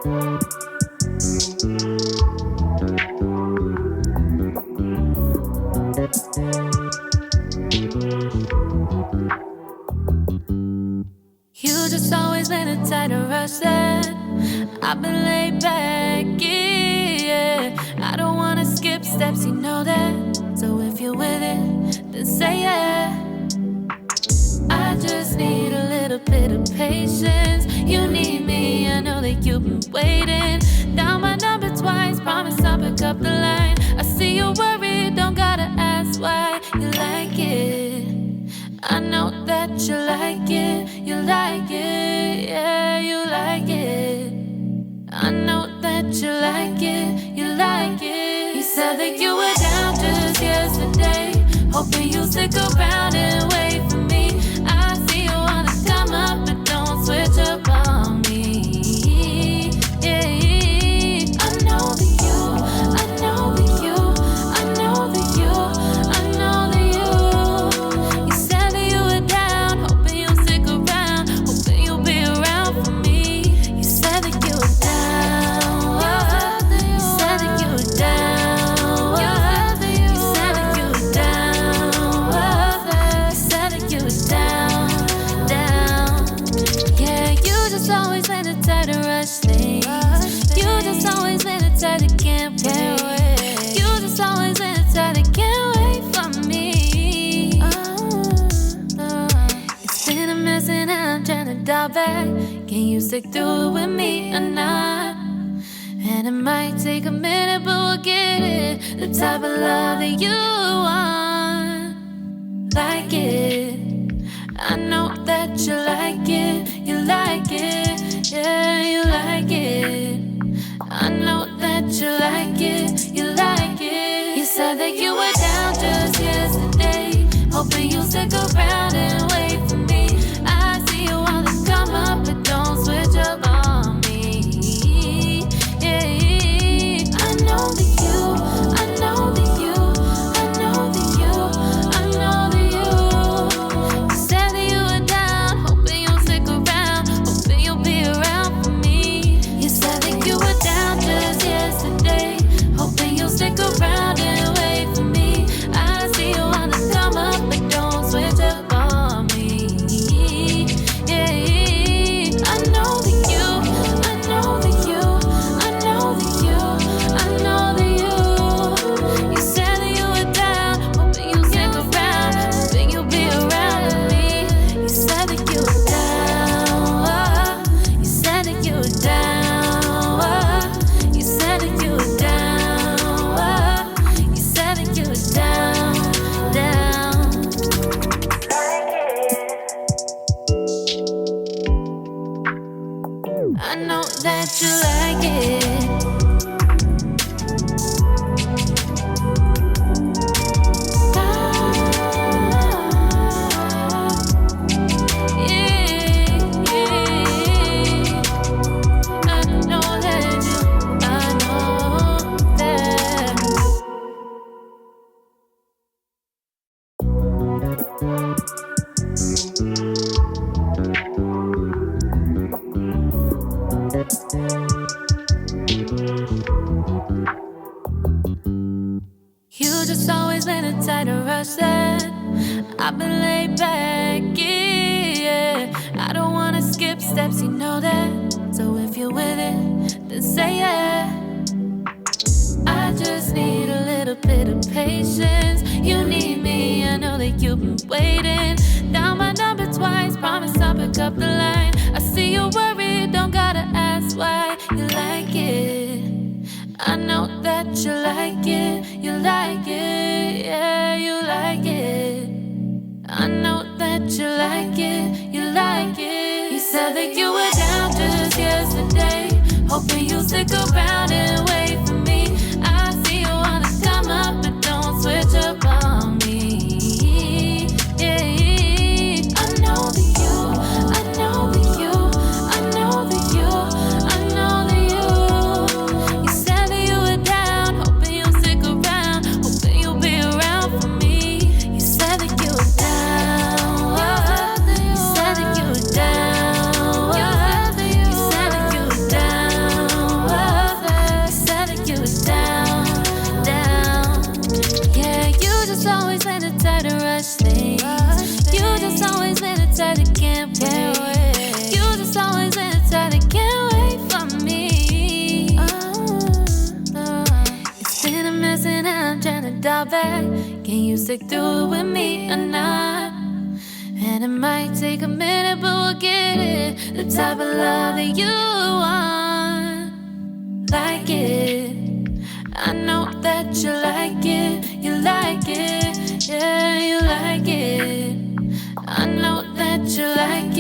You just always been a tighter rush that I've been laid back, yeah. I don't wanna skip steps, you know that. So if you're with it, then say yeah. I just need a little bit of patience. You need me, I know that you've been waiting. Down my number twice, promise I'll pick up the line. I see you worried, don't gotta ask why. You like it, I know that you like it. You like it, yeah, you like it. I know that you like it, you like it. You said that you were down just yesterday, hoping you'll stick around and wait for me. I see you wanna come up, but don't switch up on me. Yeah, I know that you, I know that you, I know that you, I know that you. You said that you were down, hoping you'll stick around, hoping you'll be around for me. You said that you were down, you said that you were down, you said that you were down, you said that you were down, down. Yeah, you just always been the type to rush things. You just always been the type that can't wait. You just always been the type that can't wait for me. It's been a mess and I'm trying to dial back. Can you stick through it with me or not? And it might take a minute, but we'll get it. The type of love that you want, like it. I know that you like it, you like it, yeah, you like it. I know that you like it, you like it. You said that you were down just yesterday, hoping you'll stick around and wait for me. I see you wanna come up, but don't switch up on me. Yeah, I know that you, I know that you, I know that you, I know that you. You said that you were down, hoping you'll stick around, hoping you'll be around for me. You said that you were down just yesterday, hoping you'll stick around and wait for me. I see you wanna come up, but don't switch up on me. Yeah, I know that you, I know that you, I know that you, I know that you. You said that you were down, hoping you'll stick around, hoping you'll be around with me. You said that you were down, you said that you were down, you said that you were down, you said that you were down, down. I know that you like it. You just always been a tighter rush that I've been laid back, yeah. I don't wanna skip steps, you know that. So if you're with it, then say yeah. I just need a little bit of patience. You need me, I know that you've been waiting. Down my number twice, promise I'll pick up the line. I see you worried, don't gotta ask why. You like it, I know that you like it, you like it, yeah, you like it. I know that you like it, you like it. You said that you were down just yesterday, hoping you'll stick around and wait for me. I see you wanna come up, but don't switch up on me. Yeah, I know that you, I know that you, I know that you, I know that you. You said that you were down, hoping you'll stick around, hoping you'll be around for me. You said that you were down, you said that you were down, you said that you were down. out that. Can you stick through it with me or not? And it might take a minute, but we'll get it. The type of love that you want. Like it. I know that you like it. You like it. Yeah, you like it. I know that you like